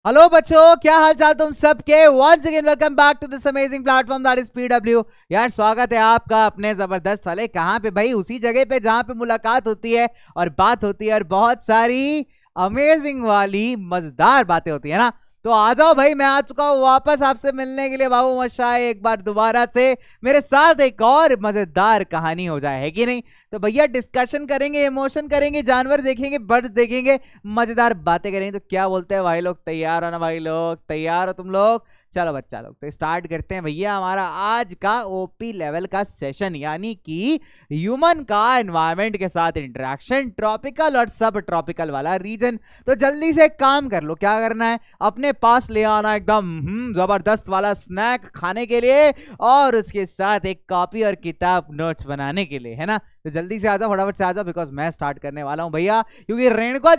Hello बच्चों, क्या हाल चाल तुम सबके। Once again welcome back to this amazing platform that is PW. यार स्वागत है आपका अपने जबरदस्त वाले कहाँ पे भाई, उसी जगह पे जहाँ पे मुलाकात होती है और बात होती है और बहुत सारी अमेजिंग वाली मजेदार बातें होती है ना। तो आ जाओ भाई, मैं आ चुका हूँ वापस आपसे मिलने के लिए। बाबू मशाए एक बार दोबारा से मेरे साथ एक और मजेदार कहानी हो जाए, है कि नहीं। तो भैया डिस्कशन करेंगे, इमोशन करेंगे, जानवर देखेंगे, बर्ड देखेंगे, मजेदार बातें करेंगे। तो क्या बोलते हैं भाई लोग, तैयार हो ना भाई लोग, तैयार हो तुम लोग। चलो बच्चा लोग, तो स्टार्ट करते हैं भैया हमारा आज का ओपी लेवल का सेशन, यानी कि ह्यूमन का एनवायरनमेंट के साथ इंटरेक्शन, ट्रॉपिकल और सब ट्रॉपिकल वाला रीजन। तो जल्दी से काम कर लो, क्या करना है, अपने पास ले आना एकदम जबरदस्त वाला स्नैक खाने के लिए और उसके साथ एक कॉपी और किताब नोट्स बनाने के लिए, है ना। तो जल्दी से आ जाओ, फटाफट से आ जाओ, बिकॉज मैं स्टार्ट करने वाला हूं भैया। क्योंकि रेणुका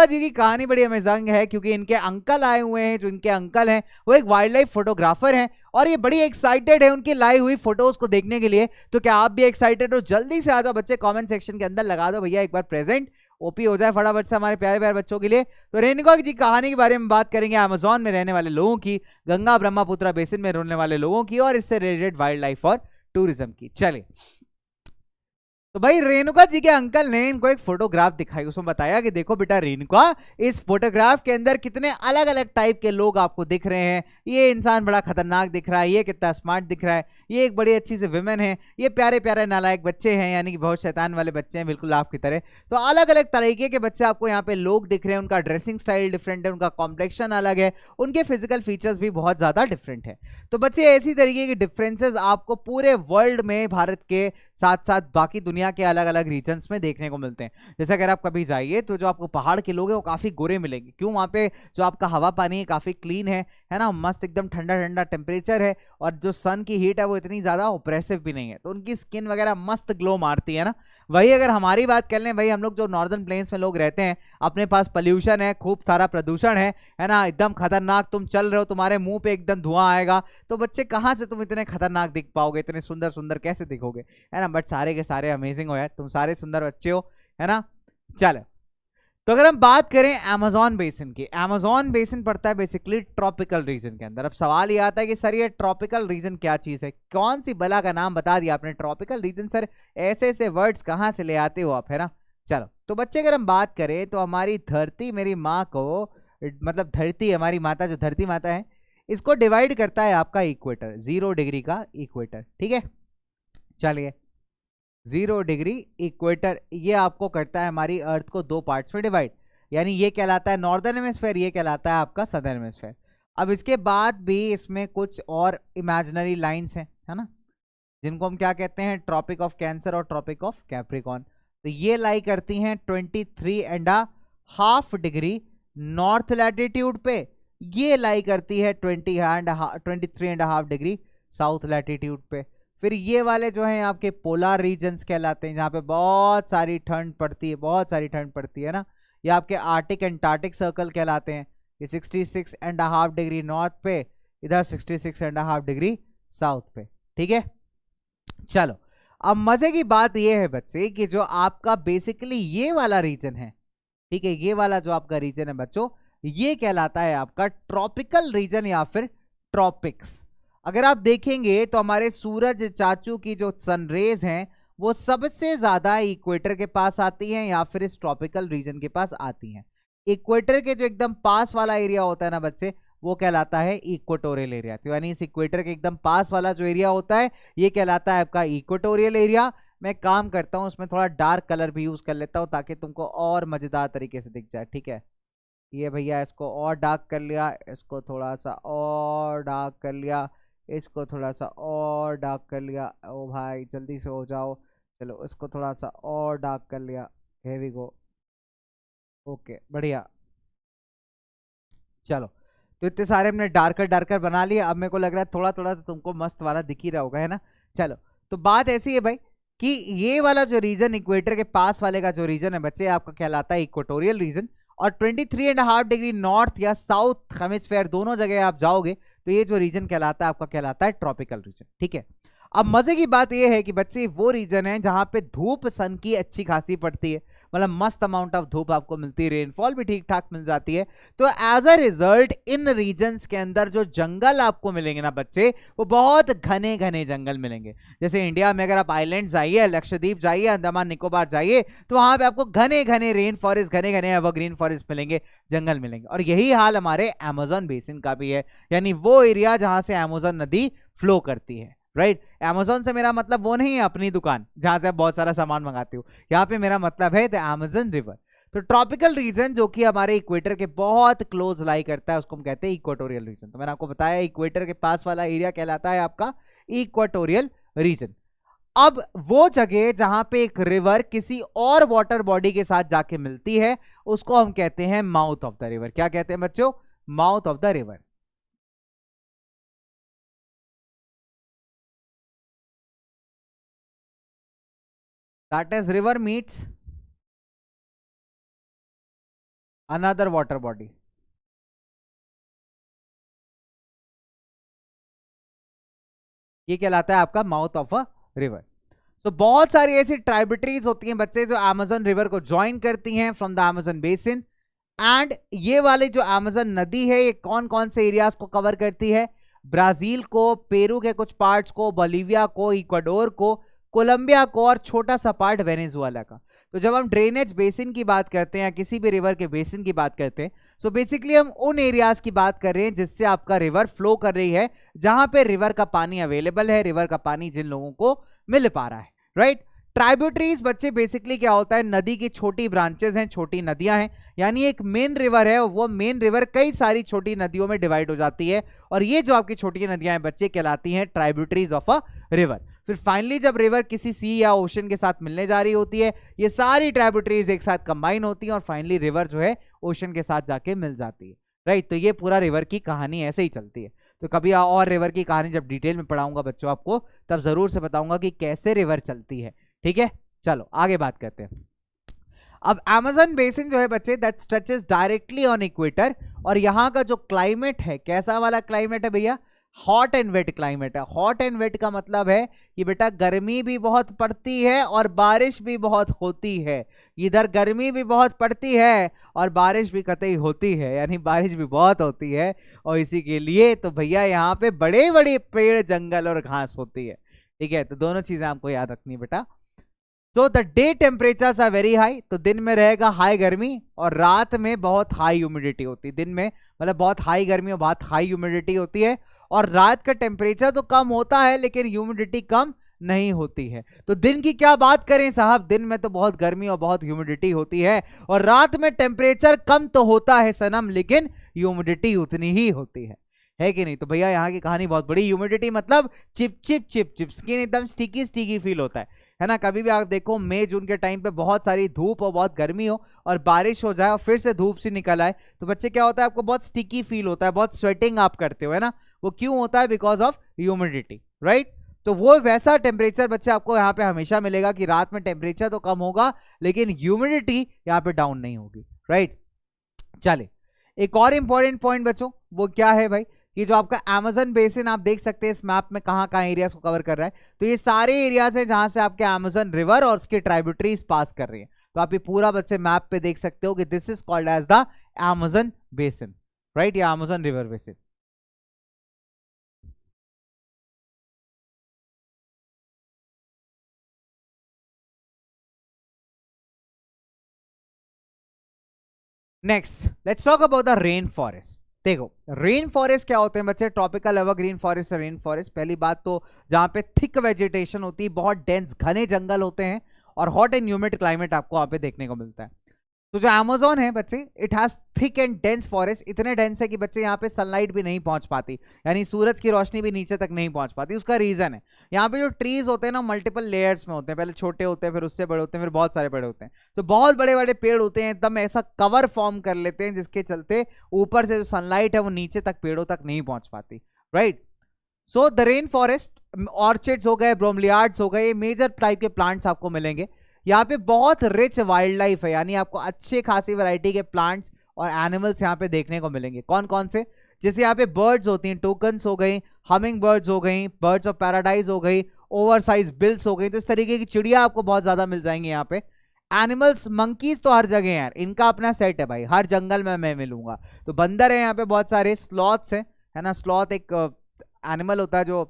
जी की कहानी बड़ी अमेजिंग है, क्योंकि इनके अंकल आए हुए हैं। जो इनके अंकल हैं वो एक वाइल्ड लाइफ फोटोग्राफर हैं और ये बड़ी एक्साइटेड है उनकी लाई हुई फोटोज को देखने के लिए। तो क्या आप भी एक्साइटेड हो? जल्दी से आ जाओ बच्चे, कमेंट सेक्शन के अंदर लगा दो भैया एक बार प्रेजेंट, ओपी हो जाए फटाफट से हमारे प्यारे प्यारे बच्चों के लिए। तो रेणुका जी कहानी के बारे में बात करेंगे, अमेज़न में रहने वाले लोगों की, गंगा ब्रह्मपुत्र बेसिन में रहने वाले लोगों की और इससे रिलेटेड वाइल्ड लाइफ और टूरिज्म की। चलिए, तो भाई रेणुका जी के अंकल ने इनको एक फोटोग्राफ दिखाई, उसमें बताया कि देखो बेटा रेणुका, इस फोटोग्राफ के अंदर कितने अलग अलग टाइप के लोग आपको दिख रहे हैं। ये इंसान बड़ा खतरनाक दिख रहा है, ये कितना स्मार्ट दिख रहा है, ये एक बड़ी अच्छी सी विमेन है, ये प्यारे प्यारे नालायक बच्चे हैं, यानी कि बहुत शैतान वाले बच्चे हैं बिल्कुल आपकी तरह। तो अलग अलग तरीके के बच्चे आपको यहाँ पे लोग दिख रहे हैं, उनका ड्रेसिंग स्टाइल डिफरेंट है, उनका कॉम्प्लेक्शन अलग है, उनके फिजिकल फीचर्स भी बहुत ज्यादा डिफरेंट है। तो बच्चे ऐसी तरीके के डिफरेंसेस आपको पूरे वर्ल्ड में, भारत के साथ साथ बाकी दुनिया के अलग अलग रीजन्स में देखने को मिलते हैं। जैसे अगर आप कभी जाइए तो जो आपको पहाड़ के लोग हैं वो काफी गोरे मिलेंगे। क्यों? वहां पे जो आपका हवा पानी है काफी क्लीन है ना, मस्त एकदम ठंडा ठंडा टेम्परेचर है और जो सन की हीट है वो इतनी ज्यादा ऑप्रेसिव भी नहीं है, तो उनकी स्किन वगैरह मस्त ग्लो मारती है ना। वही अगर हमारी बात कर लें भाई, हम लोग जो नॉर्दर्न प्लेन्स में लोग रहते हैं, अपने पास पोल्यूशन है, खूब सारा प्रदूषण है ना, एकदम खतरनाक, तुम चल रहे हो तुम्हारे मुंह पे एकदम धुआं आएगा। तो बच्चे कहाँ से तुम इतने खतरनाक दिख पाओगे, इतने सुंदर सुंदर कैसे दिखोगे, है ना। बट सारे के सारे अमेजिंग हो यार, तुम सारे सुंदर बच्चे हो, है ना। चलो, तो अगर हम बात करें अमेज़न बेसिन की, अमेज़न बेसिन पड़ता है बेसिकली ट्रॉपिकल रीजन के अंदर। अब सवाल ये आता है कि सर ये ट्रॉपिकल रीजन क्या चीज है, कौन सी बला का नाम बता दिया आपने ट्रॉपिकल रीजन, सर ऐसे ऐसे वर्ड्स कहाँ से ले आते हो आप, है ना। चलो, तो बच्चे अगर हम बात करें तो हमारी धरती, मेरी माँ को, मतलब धरती, हमारी माता, जो धरती माता है, इसको डिवाइड करता है आपका इक्वेटर, 0 डिग्री का इक्वेटर, ठीक है। चलिए, 0 डिग्री इक्वेटर ये आपको करता है हमारी अर्थ को दो पार्ट्स में डिवाइड, यानी ये कहलाता है नॉर्दर्न हेमिस्फेयर, ये कहलाता है आपका सदर्न हेमिस्फेयर। अब इसके बाद भी इसमें कुछ और इमेजिनरी लाइंस हैं, है ना, जिनको हम क्या कहते हैं, ट्रॉपिक ऑफ कैंसर और ट्रॉपिक ऑफ कैप्रिकॉर्न। तो ये लाई करती हैं 23.5 डिग्री नॉर्थ लैटिट्यूड पे, ये लाई करती है 23.5 डिग्री साउथ लैटिट्यूड पे। फिर ये वाले जो हैं आपके पोलर रीजन्स कहलाते हैं, जहाँ पे बहुत सारी ठंड पड़ती है, बहुत सारी ठंड पड़ती है ना, ये आपके आर्टिक एंटार्टिक सर्कल कहलाते हैं। ये 66.5 डिग्री नॉर्थ पे, इधर 66.5 डिग्री साउथ पे, ठीक है। चलो, अब मजे की बात ये है बच्चे कि जो आपका बेसिकली ये वाला रीजन है, ठीक है, ये वाला जो आपका रीजन है बच्चों, ये कहलाता है आपका ट्रॉपिकल रीजन या फिर ट्रॉपिक्स। अगर आप देखेंगे तो हमारे सूरज चाचू की जो सनरेज हैं वो सबसे ज्यादा इक्वेटर के पास आती हैं या फिर इस ट्रॉपिकल रीजन के पास आती हैं। इक्वेटर के जो एकदम पास वाला एरिया होता है ना बच्चे, वो कहलाता है इक्वेटोरियल एरिया। तो यानी इस इक्वेटर के एकदम पास वाला जो एरिया होता है ये कहलाता है आपका इक्वेटोरियल एरिया। मैं काम करता हूं उसमें थोड़ा डार्क कलर भी यूज कर लेता हूं ताकि तुमको और मजेदार तरीके से दिख जाए, ठीक है। ये भैया इसको और डार्क कर लिया, इसको थोड़ा सा और डार्क कर लिया, इसको थोड़ा सा और डार्क कर लिया। ओ भाई जल्दी से हो जाओ, चलो इसको थोड़ा सा और डार्क कर लिया, here we go, ओके बढ़िया। चलो, तो इतने सारे हमने डार्कर डार्कर बना लिए। अब मेरे को लग रहा है थोड़ा थोड़ा तो तुमको मस्त वाला दिख ही रहा होगा, है ना। चलो, तो बात ऐसी है भाई कि ये वाला जो रीजन, इक्वेटर के पास वाले का जो रीजन है बच्चे, आपका कहलाता है इक्वेटोरियल रीजन। और 23.5 डिग्री नॉर्थ या साउथ हेमिस्फेयर दोनों जगह आप जाओगे तो ये जो रीजन कहलाता है आपका कहलाता है ट्रॉपिकल रीजन, ठीक है। अब मजे की बात यह है कि बच्चे वो रीजन है जहां पे धूप सन की अच्छी खासी पड़ती है, मतलब मस्त अमाउंट ऑफ धूप आपको मिलती है, रेनफॉल भी ठीक ठाक मिल जाती है। तो as a result in regions के अंदर जो जंगल आपको मिलेंगे ना बच्चे, वो बहुत घने घने जंगल मिलेंगे। जैसे इंडिया में अगर आप आइलैंड जाइए, लक्षद्वीप जाइए, अंडमान निकोबार जाइए, तो वहां पे आपको घने घने रेन फॉरेस्ट, घने घने एवरग्रीन फॉरेस्ट मिलेंगे, जंगल मिलेंगे। और यही हाल हमारे अमेज़न बेसिन का भी है, यानी वो एरिया जहां से अमेज़न नदी फ्लो करती है, राइट। अमेज़न से मेरा मतलब वो नहीं है अपनी दुकान जहां से आप बहुत सारा सामान मंगाते हो, यहाँ पे मेरा मतलब है द अमेज़न रिवर। तो ट्रॉपिकल रीजन जो कि हमारे इक्वेटर के बहुत क्लोज लाई करता है, उसको हम कहते हैं इक्वेटोरियल रीजन। तो मैंने आपको बताया इक्वेटर के पास वाला एरिया कहलाता है आपका इक्वेटोरियल रीजन। अब वो जगह जहां पे एक रिवर किसी और वाटर बॉडी के साथ जाके मिलती है, उसको हम कहते हैं माउथ ऑफ द रिवर। क्या कहते हैं बच्चों? Mouth of the river. That is river meets another water body. ये कहलाता है आपका माउथ ऑफ अ रिवर। तो बहुत सारी ऐसी ट्राइब्यूटरीज होती हैं बच्चे जो अमेज़न रिवर को ज्वाइन करती हैं from the Amazon basin. And ये वाली जो अमेज़न नदी है, ये कौन कौन से एरियाज को कवर करती है? ब्राजील को, पेरू के कुछ पार्ट्स को, बोलिविया को, इक्वाडोर को, कोलंबिया को, और छोटा सा पार्ट वेनेजुएला का। तो जब हम ड्रेनेज बेसिन की बात करते हैं या किसी भी रिवर के बेसिन की बात करते हैं, सो बेसिकली हम उन एरियाज की बात कर रहे हैं जिससे आपका रिवर फ्लो कर रही है, जहां पे रिवर का पानी अवेलेबल है, रिवर का पानी जिन लोगों को मिल पा रहा है, राइट। ट्राइब्यूटरीज बच्चे बेसिकली क्या होता है? नदी की छोटी ब्रांचेस हैं, छोटी नदियां हैं, यानी एक मेन रिवर है, वो मेन रिवर कई सारी छोटी नदियों में डिवाइड हो जाती है, और ये जो आपकी छोटी नदियां हैं बच्चे कहलाती हैं ट्राइब्यूटरीज ऑफ अ रिवर। फिर फाइनली जब रिवर किसी सी या ओशन के साथ मिलने जा रही होती है, ये सारी ट्राइब्यूटरीज एक साथ कंबाइन होती हैं और फाइनली रिवर जो है ओशन के साथ जाके मिल जाती है, राइट। तो ये पूरा रिवर की कहानी ऐसे ही चलती है। तो कभी और रिवर की कहानी जब डिटेल में पढ़ाऊंगा बच्चों आपको, तब जरूर से बताऊंगा कि कैसे रिवर चलती है, ठीक है। चलो आगे बात करते हैं। अब अमेज़न बेसिन जो है बच्चे, that stretches directly on equator, और यहाँ का जो क्लाइमेट है, कैसा वाला क्लाइमेट है भैया? हॉट एंड वेट क्लाइमेट है। हॉट एंड वेट का मतलब है कि बेटा गर्मी भी बहुत पड़ती है और बारिश भी बहुत होती है। इधर गर्मी भी बहुत पड़ती है और बारिश भी कतई होती है, यानी बारिश भी बहुत होती है। और इसी के लिए तो भैया यहाँ पे बड़े बड़े पेड़, जंगल और घास होती है, ठीक है। तो दोनों चीजें आपको याद रखनी बेटा। तो the day temperatures are very high, तो दिन में रहेगा हाई गर्मी और रात में बहुत हाई ह्यूमिडिटी होती है। दिन में मतलब बहुत हाई गर्मी और बहुत हाई ह्यूमिडिटी होती है, और रात का टेम्परेचर तो कम होता है लेकिन ह्यूमिडिटी कम नहीं होती है। तो दिन की क्या बात करें साहब, दिन में तो बहुत गर्मी और बहुत ह्यूमिडिटी होती है, और रात में टेम्परेचर कम तो होता है सनम, लेकिन ह्यूमिडिटी उतनी ही होती है कि नहीं? तो भैया यहाँ की कहानी बहुत बड़ी। ह्यूमिडिटी मतलब chip chip chip chip, skin एकदम स्टिकी स्टिकी फील होता है ना। कभी भी आप देखो मई जून के टाइम पे बहुत सारी धूप और बहुत गर्मी हो और बारिश हो जाए और फिर से धूप सी निकल आए, तो बच्चे क्या होता है? आपको बहुत स्टिकी फील होता है, बहुत स्वेटिंग आप करते हो, है ना। वो क्यों होता है? Because of humidity, right. तो वो वैसा टेम्परेचर बच्चे आपको यहाँ पे हमेशा मिलेगा कि रात में टेम्परेचर तो कम होगा लेकिन ह्यूमिडिटी यहाँ पे डाउन नहीं होगी, राइट। चले एक और इंपॉर्टेंट पॉइंट बच्चों, वो क्या है भाई? कि जो आपका अमेज़न बेसिन आप देख सकते हैं इस मैप में कहां कहां एरियाज को कवर कर रहा है। तो ये सारे एरियाज हैं जहां से आपके अमेज़न रिवर और उसके ट्राइब्यूटरीज पास कर रही हैं। तो आप ये पूरा बच्चे मैप पे देख सकते हो कि this is called as the Amazon basin, right, या Amazon river basin. Next let's talk about the rain forest. देखो रेन फॉरेस्ट क्या होते हैं बच्चे? ट्रॉपिकल एवरग्रीन फॉरेस्ट और रेन फॉरेस्ट। पहली बात तो जहां पे थिक वेजिटेशन होती है, बहुत डेंस घने जंगल होते हैं और हॉट एंड ह्यूमिड क्लाइमेट आपको वहां पे देखने को मिलता है। तो जो अमेज़न है बच्चे, it has thick and dense forest. इतने डेंस है कि बच्चे यहाँ पे सनलाइट भी नहीं पहुंच पाती, यानी सूरज की रोशनी भी नीचे तक नहीं पहुंच पाती। उसका रीजन है यहाँ पे जो ट्रीज होते हैं ना, मल्टीपल लेयर्स में होते हैं। पहले छोटे होते हैं, फिर उससे बड़े होते हैं, फिर बहुत सारे बड़े होते हैं। तो बहुत बड़े बड़े पेड़ होते हैं, एकदम ऐसा कवर फॉर्म कर लेते हैं जिसके चलते ऊपर से जो सनलाइट है वो नीचे तक पेड़ों तक नहीं पहुंच पाती, right. So the rain forest, orchids हो गए, ब्रोमलियार्ड्स हो गए, मेजर टाइप के प्लांट्स आपको मिलेंगे। यहाँ पे बहुत रिच वाइल्ड लाइफ है, यानी आपको अच्छे खासी वैरायटी के प्लांट्स और एनिमल्स यहाँ पे देखने को मिलेंगे। कौन कौन से? जैसे यहाँ पे बर्ड्स होती हैं, टोकन्स हो गई, हमिंग बर्ड्स हो गई, बर्ड्स ऑफ पैराडाइज हो गई, ओवरसाइज बिल्स हो गई। तो इस तरीके की चिड़िया आपको बहुत ज्यादा मिल जाएंगी यहाँ पे। एनिमल्स, मंकीज तो हर जगह हैं यार, इनका अपना सेट है भाई, हर जंगल में मैं मिलूंगा। तो बंदर है यहाँ पे बहुत सारे, स्लॉथ्स है ना, स्लॉथ एक एनिमल होता है जो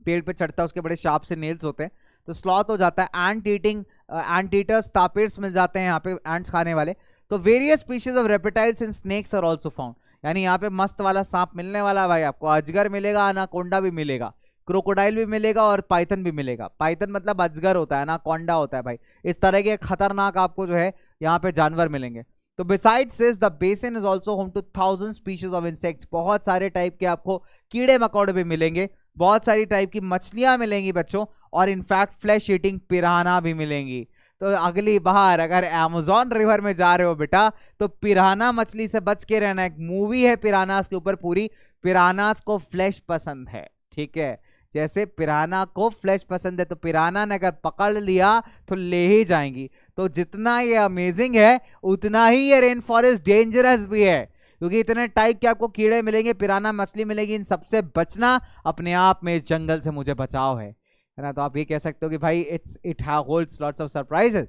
पेड़ पे चढ़ता है, उसके बड़े शार्प से नेल्स होते हैं, तो स्लॉथ हो जाता है। एंट ईटिंग एंट ईटर्स, तापिर्स मिल जाते हैं यहाँ पे, एंट्स खाने वाले। तो various species of reptiles and snakes are also found, यानी यहाँ पे मस्त वाला सांप मिलने वाला है भाई आपको, अजगर मिलेगा, अनाकोंडा भी मिलेगा, क्रोकोडाइल भी मिलेगा और पाइथन भी मिलेगा। पाइथन मतलब अजगर होता है ना, कोंडा होता है भाई, इस तरह के खतरनाक आपको जो है यहाँ पे जानवर मिलेंगे। तो besides this the basin is also home to 1000 species of insects, बहुत सारे टाइप के आपको कीड़े मकोड़े भी मिलेंगे, बहुत सारी टाइप की मछलियां मिलेंगी बच्चों, और इनफैक्ट फ्लैश ईटिंग पिराना भी मिलेंगी। तो अगली बार अगर अमेज़न रिवर में जा रहे हो बेटा, तो पिराना मछली से बच के रहना। एक मूवी है पिरानास के ऊपर पूरी, पिरानास को फ्लैश पसंद है, ठीक है, जैसे पिराना को फ्लैश पसंद है, तो पिराना ने अगर पकड़ लिया तो ले ही जाएंगी। तो जितना ये अमेजिंग है उतना ही ये रेन फॉरेस्ट डेंजरस भी है, क्योंकि इतने टाइप के आपको कीड़े मिलेंगे, पिराना मछली मिलेगी, इन सबसे बचना अपने आप में इस जंगल से मुझे बचाव है ना। तो आप ये कह सकते हो कि भाई it holds lots of surprises.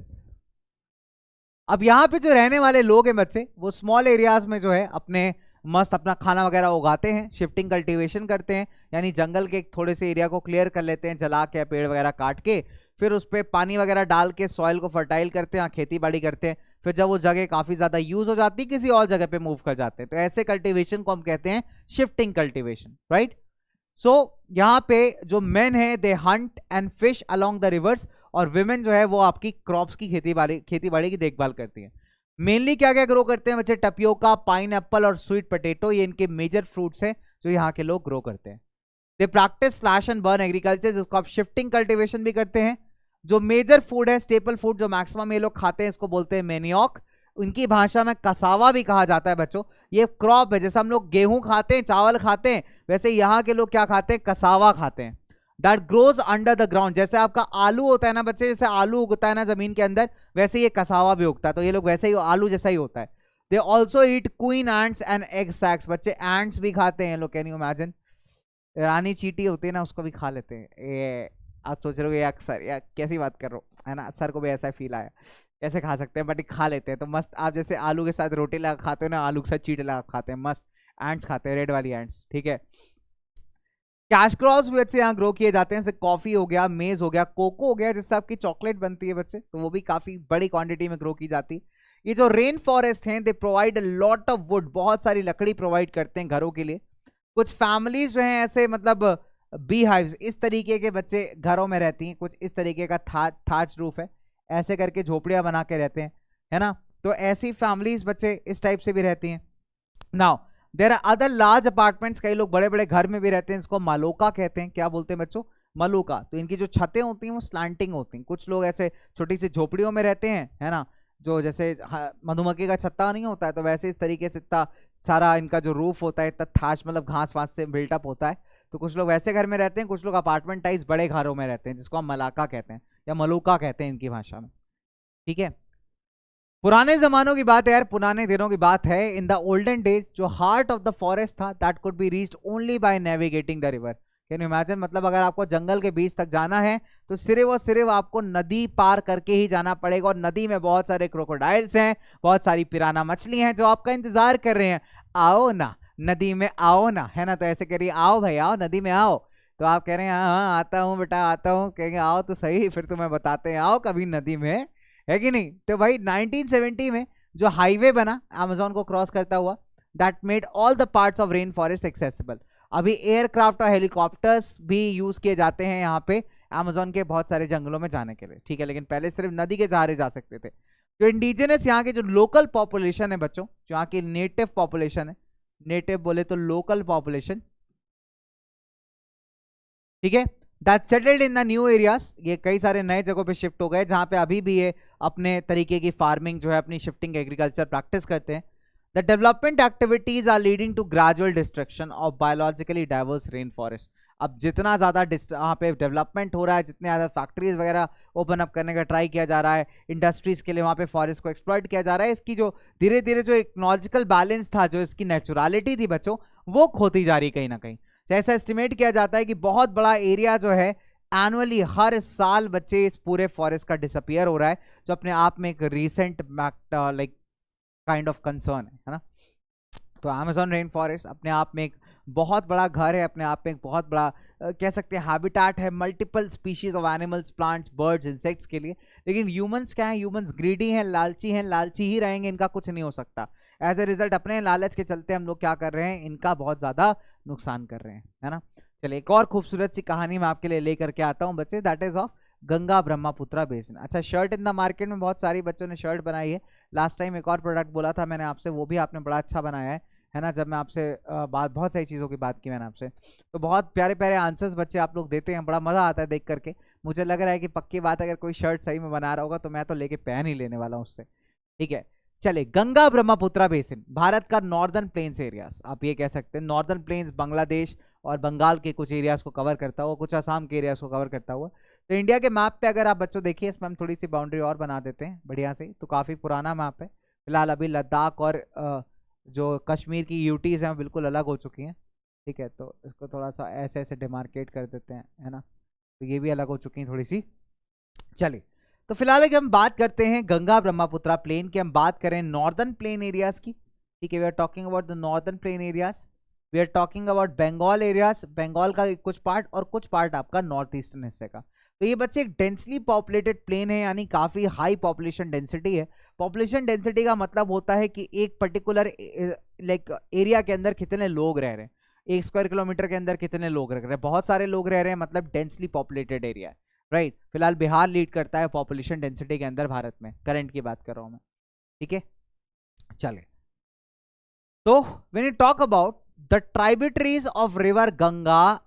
अब यहाँ पे जो रहने वाले लोग हैं बच्चे, वो स्मॉल एरियाज में जो है अपने मस्त अपना खाना वगैरह उगाते हैं, शिफ्टिंग कल्टीवेशन करते हैं, यानी जंगल के थोड़े से एरिया को क्लियर कर लेते हैं, जला के पेड़ वगैरह काट के, फिर उस पर पानी वगैरह डाल के सॉइल को फर्टाइल करते हैं, खेती बाड़ी करते हैं। फिर जब वो जगह काफी ज्यादा यूज हो जाती है, किसी और जगह पे मूव कर जाते हैं। तो ऐसे कल्टीवेशन को हम कहते हैं शिफ्टिंग कल्टीवेशन, राइट। सो यहाँ पे जो मेन है दे Hunt and fish along the reverse, और विमेन जो है वो आपकी क्रॉप्स की खेती बाड़ी की देखभाल करती है। मेनली क्या क्या ग्रो करते हैं बच्चे, टपियोका, पाइन एप्पल और स्वीट पोटैटो, ये इनके मेजर फ्रूट्स हैं जो यहाँ के लोग ग्रो करते हैं। They practice slash and burn agriculture, जिसको आप शिफ्टिंग कल्टीवेशन भी करते हैं। जो मेजर फूड है, स्टेपल फूड जो मैक्सिमम ये लोग खाते हैं, इसको बोलते हैं मेनियोक, उनकी भाषा में कसावा भी कहा जाता है बच्चों। ये क्रॉप है, जैसे हम लोग गेहूं खाते हैं, चावल खाते हैं, वैसे यहाँ के लोग क्या खाते हैं, कसावा खाते हैं। That grows under the ground, जैसे आपका आलू होता है ना बच्चे, जैसे आलू उगता है ना जमीन के अंदर, वैसे ये कसावा भी उगता है, तो ये लोग वैसे ही आलू जैसा ही होता है। They also eat queen ants and egg sacs, बच्चे एंट्स भी खाते हैं लोग, कैन यू इमेजिन, रानी चींटी होती है ना, उसको भी खा लेते हैं। ये आप सोच रहे हो ये अक्सर या कैसी बात कर रहा हूँ, है ना, सर को भी ऐसा फील आया, कैसे खा सकते हैं, बट खा लेते हैं। तो मस्त आप जैसे आलू के साथ रोटी लगा खाते हो ना, आलू के साथ चींटी लगा खाते हैं, मस्त एंट्स खाते हैं, रेड वाली एंट्स, ठीक है। कैश क्रॉप्स भी बच्चे यहाँ ग्रो किए जाते हैं, जैसे कॉफी हो गया, मेज हो गया, कोको हो गया, जिससे आपकी चॉकलेट बनती है बच्चे, तो वो भी काफी बड़ी क्वांटिटी में ग्रो की जाती है। ये जो रेन फॉरेस्ट हैं, they provide a lot of would, बहुत सारी लकड़ी प्रोवाइड करते हैं घरों के लिए। कुछ फैमिलीज जो हैं ऐसे मतलब बी हाइव्स इस तरीके के बच्चे घरों में रहती हैं, कुछ इस तरीके का थाच रूफ है, ऐसे करके झोपड़ियां बना के रहते हैं, है ना। तो ऐसी फैमिलीज बच्चे इस टाइप से भी रहती हैं। Now there are other large apartments, कई लोग बड़े बड़े घर में भी रहते हैं, इसको मलोका कहते हैं। क्या बोलते हैं बच्चों, मलुका। तो इनकी जो छतें होती हैं वो स्लैंटिंग होती हैं। कुछ लोग ऐसे छोटी सी झोपड़ियों में रहते हैं, है ना, जो जैसे मधुमक्खी का छत्ता नहीं होता है, तो वैसे इस तरीके से इतना सारा इनका जो रूफ होता है इतना थाश मतलब घास वास से बिल्टअप होता है। तो कुछ लोग वैसे घर में रहते हैं, कुछ लोग अपार्टमेंट टाइप्स बड़े घरों में रहते हैं, जिसको हम मलाका कहते हैं या मलुका कहते हैं इनकी भाषा में, ठीक है। पुराने जमानों की बात है यार, पुराने दिनों की बात है। इन द ओल्डन डेज जो हार्ट ऑफ द फॉरेस्ट था, that could be reached only by navigating the river. Can you imagine, मतलब अगर आपको जंगल के बीच तक जाना है तो सिर्फ और सिर्फ आपको नदी पार करके ही जाना पड़ेगा, और नदी में बहुत सारे क्रोकोडाइल्स हैं, बहुत सारी पिराना मछली हैं जो आपका इंतजार कर रहे हैं, आओ ना नदी में आओ ना, है ना। तो ऐसे करिए, आओ भाई आओ नदी में आओ। तो आप कह रहे हैं हाँ हाँ आता हूँ बेटा आता हूँ, कहेंगे आओ तो सही, फिर तुम्हें बताते हैं आओ कभी नदी में, है कि नहीं। तो भाई 1970 में जो हाईवे बना अमेज़न को क्रॉस करता हुआ, that made all the parts of rain forest accessible. अभी एयरक्राफ्ट और हेलीकॉप्टर्स भी यूज किए जाते हैं यहाँ पे अमेज़न के बहुत सारे जंगलों में जाने के लिए, ठीक है। लेकिन पहले सिर्फ नदी के सहारे जा सकते थे। तो इंडिजिनस यहाँ के जो लोकल पॉपुलेशन है बच्चों, जो यहाँ की नेटिव पॉपुलेशन है, नेटिव बोले तो लोकल पॉपुलेशन, ठीक है, that settled in the new areas. ये कई सारे नए जगहों पे शिफ्ट हो गए, जहां पे अभी भी ये अपने तरीके की फार्मिंग जो है, अपनी शिफ्टिंग एग्रीकल्चर प्रैक्टिस करते हैं। The development activities are leading to gradual destruction of biologically diverse rain forest. अब जितना ज़्यादा वहाँ पे डेवलपमेंट हो रहा है, जितने ज़्यादा फैक्ट्रीज वगैरह ओपन अप करने का ट्राई किया जा रहा है, इंडस्ट्रीज के लिए वहाँ पे फॉरेस्ट को एक्सप्लॉइट किया जा रहा है, इसकी जो धीरे धीरे जो इकोलॉजिकल बैलेंस था, जो इसकी नेचुरलिटी थी बच्चों, वो खोती जा रही कहीं ना कहीं। ऐसा एस्टिमेट किया जाता है कि बहुत बड़ा एरिया जो है एनुअली हर साल बच्चे इस पूरे फॉरेस्ट का डिसअपियर हो रहा है, जो अपने आप में एक recent like kind of concern है ना। तो अमेज़न रेन फॉरेस्ट अपने आप में एक बहुत बड़ा घर है, अपने आप में एक बहुत बड़ा कह सकते हैं हैबिटाट है multiple species of animals, plants, birds, insects के लिए। लेकिन ह्यूमंस क्या है, ह्यूमंस ग्रीडी हैं, लालची ही रहेंगे, इनका कुछ नहीं हो सकता। एज ए रिजल्ट अपने लालच के चलते हम लोग क्या कर रहे हैं, इनका बहुत ज़्यादा नुकसान कर रहे हैं, है ना। चलिए एक और खूबसूरत सी कहानी मैं आपके लिए लेकर के आता हूँ बच्चे, that is of Ganga Brahmaputra basin. अच्छा, शर्ट इन द मार्केट में बहुत सारी बच्चों ने शर्ट बनाई है। लास्ट टाइम एक और प्रोडक्ट बोला था मैंने आपसे, वो भी आपने बड़ा अच्छा बनाया है ना। जब मैं आपसे बहुत सारी चीज़ों की बात की मैंने आपसे, तो बहुत प्यारे प्यारे आंसर्स बच्चे आप लोग देते हैं, बड़ा मज़ा आता है देख करके। मुझे लग रहा है कि पक्की बात अगर कोई शर्ट सही में बना रहा होगा तो मैं तो लेके पहन ही लेने वाला हूँ उससे, ठीक है। चले, गंगा ब्रह्मपुत्रा बेसिन भारत का नॉर्दर्न प्लेन्स एरियाज, आप ये कह सकते हैं नॉर्दर्न प्लेन्स बांग्लादेश और बंगाल के कुछ एरियाज को कवर करता हुआ, कुछ असम के एरियाज को कवर करता हुआ। तो इंडिया के मैप पे अगर आप बच्चों देखिए, इसमें हम थोड़ी सी बाउंड्री और बना देते हैं बढ़िया से, तो काफ़ी पुराना मैप है। फिलहाल अभी लद्दाख और जो कश्मीर की यूटीज़ हैं बिल्कुल अलग हो चुकी हैं, ठीक है। तो इसको थोड़ा सा ऐसे ऐसे डिमार्केट कर देते हैं, है ना। तो ये भी अलग हो चुकी हैं थोड़ी सी। चलिए, तो फिलहाल हम बात करते हैं गंगा ब्रह्मपुत्रा प्लेन की, हम बात करें नॉर्दर्न प्लेन एरियाज की, ठीक है। We are talking about the northern plain areas, we are talking about Bengal areas, Bengal का कुछ पार्ट और कुछ पार्ट आपका नॉर्थ ईस्टर्न हिस्से का। तो ये बच्चे एक डेंसली पॉपुलेटेड प्लेन है, यानी काफी हाई पॉपुलेशन डेंसिटी है। पॉपुलेशन डेंसिटी का मतलब होता है कि एक पर्टिकुलर लाइक एरिया के अंदर कितने लोग रह रहे हैं, 1 स्क्वायर किलोमीटर के अंदर कितने लोग रह रहे हैं, बहुत सारे लोग रह रहे हैं, मतलब डेंसली पॉपुलेटेड एरिया है, राइट। फिलहाल बिहार लीड करता है पॉपुलेशन डेंसिटी के अंदर भारत में, करंट की बात कर रहा हूं मैं, ठीक है। चले, तो when you talk about the tributaries of river Ganga